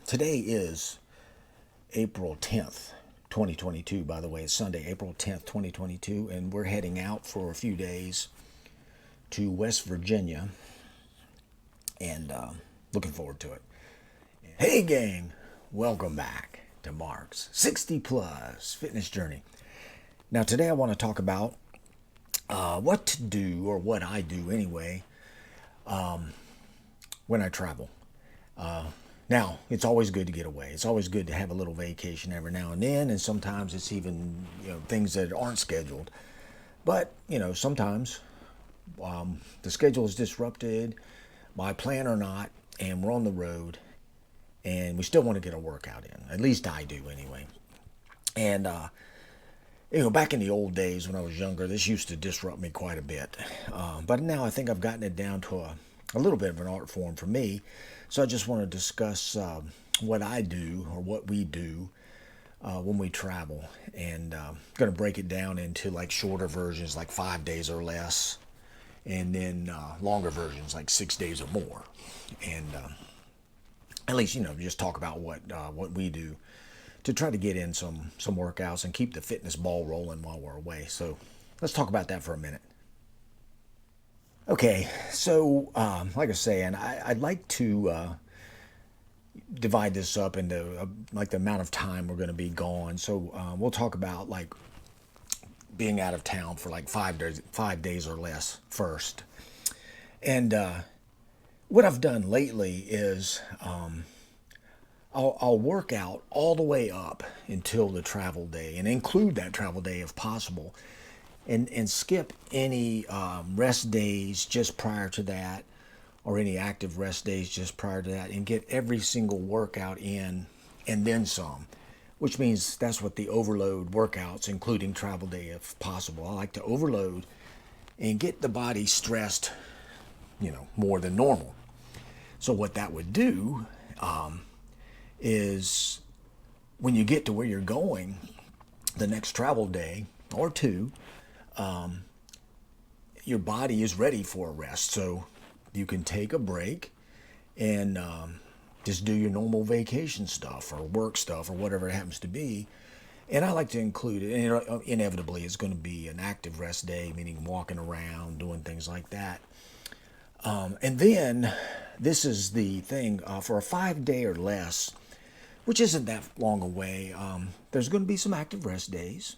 Today is April 10th, 2022. By the way, it's Sunday, April 10th, 2022, and we're heading out for a few days to West Virginia, and looking forward to it. Hey, gang, welcome back to Mark's 60 Plus Fitness Journey. Now, today I want to talk about what to do, or what I do anyway, when I travel. Now, it's always good to get away. It's always good to have a little vacation every now and then, and sometimes it's even things that aren't scheduled. But sometimes the schedule is disrupted by plan or not, and we're on the road, and we still want to get a workout in. At least I do, anyway. And back in the old days when I was younger, this used to disrupt me quite a bit. But now I think I've gotten it down to a little bit of an art form for me. So I just want to discuss what I do, or what we do when we travel, and going to break it down into like shorter versions, like 5 days or less, and then longer versions, like 6 days or more, and at least just talk about what we do to try to get in some workouts and keep the fitness ball rolling while we're away. So let's talk about that for a minute. Okay, so like I was saying, I'd like to divide this up into like the amount of time we're going to be gone. So we'll talk about like being out of town for like 5 days or less first. And what I've done lately is I'll work out all the way up until the travel day, and include that travel day if possible. And skip any rest days just prior to that, or any active rest days just prior to that, and get every single workout in and then some, which means that's what the overload workouts, including travel day if possible. I like to overload and get the body stressed, more than normal. So what that would do is when you get to where you're going the next travel day or two, your body is ready for a rest, so you can take a break and just do your normal vacation stuff or work stuff or whatever it happens to be. And I like to include it, and inevitably it's going to be an active rest day, meaning walking around, doing things like that. And then this is the thing, for a 5 day or less, which isn't that long away, there's going to be some active rest days.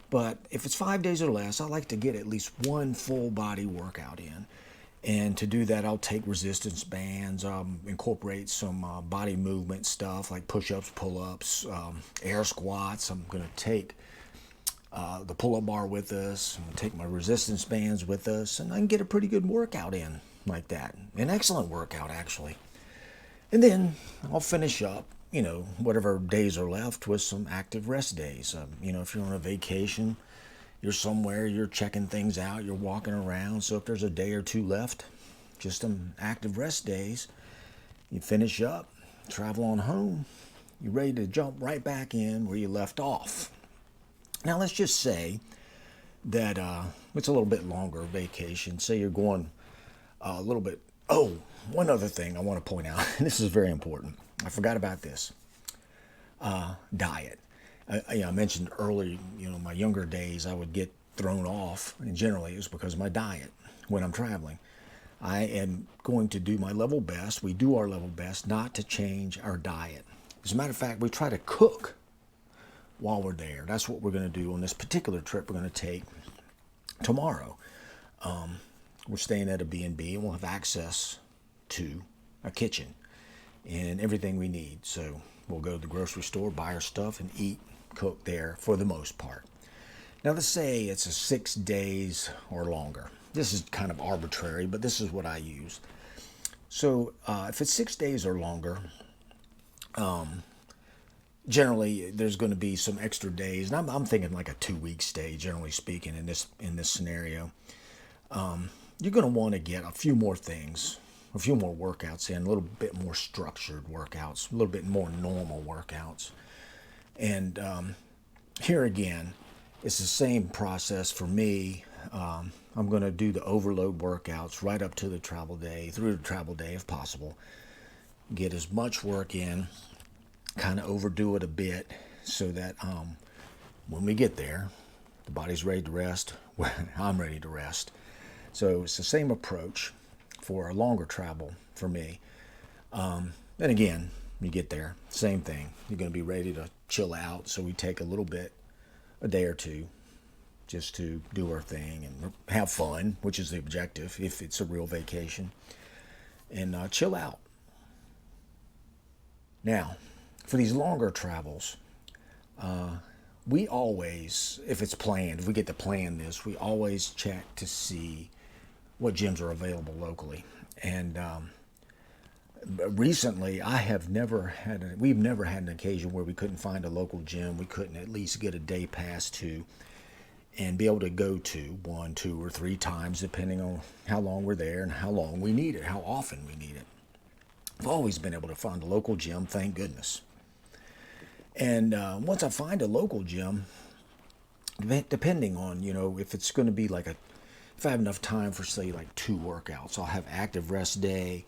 But if it's 5 days or less, I like to get at least one full body workout in. And to do that, I'll take resistance bands, incorporate some body movement stuff like push-ups, pull-ups, air squats. I'm going to take the pull-up bar with us. I'm going to take my resistance bands with us, and I can get a pretty good workout in like that. An excellent workout, actually. And then I'll finish up, whatever days are left with some active rest days. If you're on a vacation, you're somewhere, you're checking things out, you're walking around. So if there's a day or two left, just some active rest days, you finish up, travel on home, you're ready to jump right back in where you left off. Now let's just say that it's a little bit longer vacation. Say you're going a little bit. Oh, one other thing I want to point out, and this is very important. I forgot about this. Diet. I mentioned earlier, my younger days, I would get thrown off, and generally it was because of my diet when I'm traveling. I am going to do my level best. We do our level best not to change our diet. As a matter of fact, we try to cook while we're there. That's what we're going to do on this particular trip we're going to take tomorrow. We're staying at a B&B, and we'll have access to a kitchen and everything we need. So we'll go to the grocery store, buy our stuff, and eat, cook there for the most part. Now let's say it's a 6 days or longer. This is kind of arbitrary, but this is what I use. So if it's 6 days or longer, generally there's going to be some extra days, and I'm thinking like a 2-week stay, generally speaking, in this scenario. You're going to want to get a few more things, a few more workouts in, a little bit more structured workouts, a little bit more normal workouts. And here again, it's the same process for me. I'm going to do the overload workouts right up to the travel day, through the travel day if possible. get as much work in, kind of overdo it a bit, so that when we get there, the body's ready to rest. I'm ready to rest. So it's the same approach for a longer travel for me. And again, you get there, same thing. You're going to be ready to chill out, so we take a little bit, a day or two, just to do our thing and have fun, which is the objective if it's a real vacation, and chill out. Now, for these longer travels, we always, if it's planned, if we get to plan this, we always check to see what gyms are available locally. And recently, we've never had an occasion where we couldn't find a local gym we couldn't at least get a day pass to and be able to go to 1, 2, or 3 times, depending on how long we're there and how long we need it, how often we need it. I've always been able to find a local gym, thank goodness. And once I find a local gym, depending on, if it's going to be if I have enough time for, say, like 2 workouts, I'll have active rest day,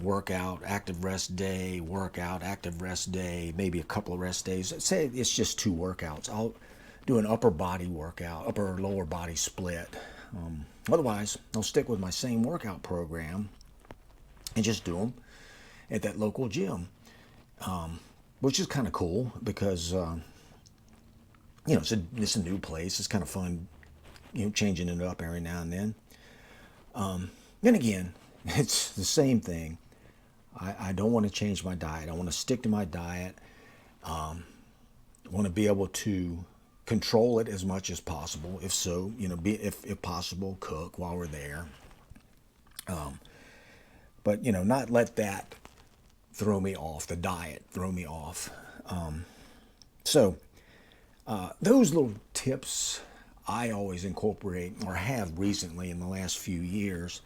workout, active rest day, workout, active rest day, maybe a couple of rest days. Say it's just 2 workouts. I'll do an upper body workout, upper lower body split. Otherwise, I'll stick with my same workout program and just do them at that local gym, which is kind of cool because, it's a new place. It's kind of fun, changing it up every now and then. Then again, it's the same thing. I don't want to change my diet. I want to stick to my diet. I want to be able to control it as much as possible. If so, if possible, cook while we're there. But, not let that throw me off, the diet throw me off. So those little tips I always incorporate, or have recently in the last few years.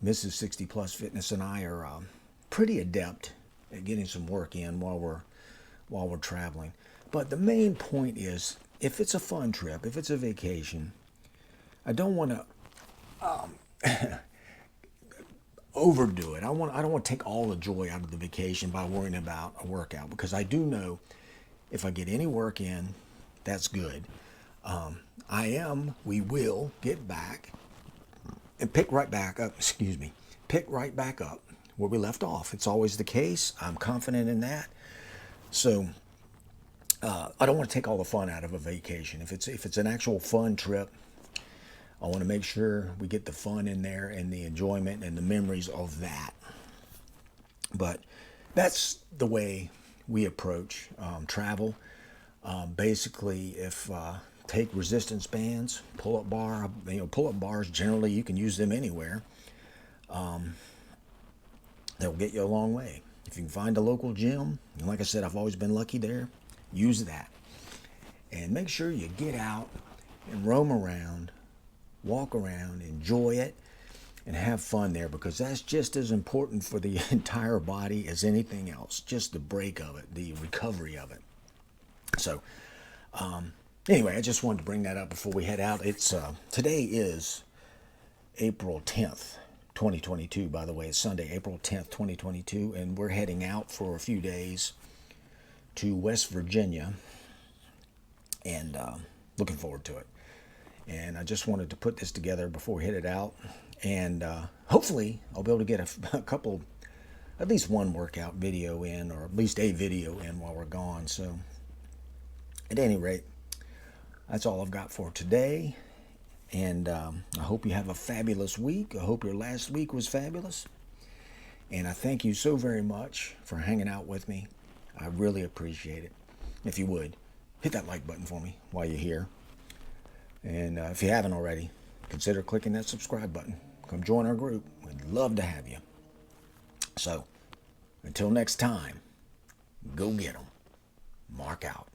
Mrs. 60 Plus Fitness and I are pretty adept at getting some work in while we're traveling. But the main point is, if it's a fun trip, if it's a vacation, I don't want to overdo it. I don't want to take all the joy out of the vacation by worrying about a workout, because I do know if I get any work in, that's good. We will get back and pick right back up where we left off. It's always the case. I'm confident in that. So I don't want to take all the fun out of a vacation. If it's an actual fun trip, I want to make sure we get the fun in there and the enjoyment and the memories of that. But that's the way we approach travel. Basically, if take resistance bands, pull-up bars, generally you can use them anywhere. They'll get you a long way. If you can find a local gym, and like I said, I've always been lucky there, use that. And make sure you get out and roam around, walk around, enjoy it, and have fun there, because that's just as important for the entire body as anything else, just the break of it, the recovery of it. So, anyway, I just wanted to bring that up before we head out. Today is April 10th, 2022, by the way. It's Sunday, April 10th, 2022, and we're heading out for a few days to West Virginia, and looking forward to it. And I just wanted to put this together before we headed out, and hopefully I'll be able to get a couple, at least one workout video in, or at least a video in while we're gone. So at any rate, that's all I've got for today. And I hope you have a fabulous week. I hope your last week was fabulous. And I thank you so very much for hanging out with me. I really appreciate it. If you would, hit that like button for me while you're here. And if you haven't already, consider clicking that subscribe button. Come join our group. We'd love to have you. So, until next time, go get 'em. Mark out.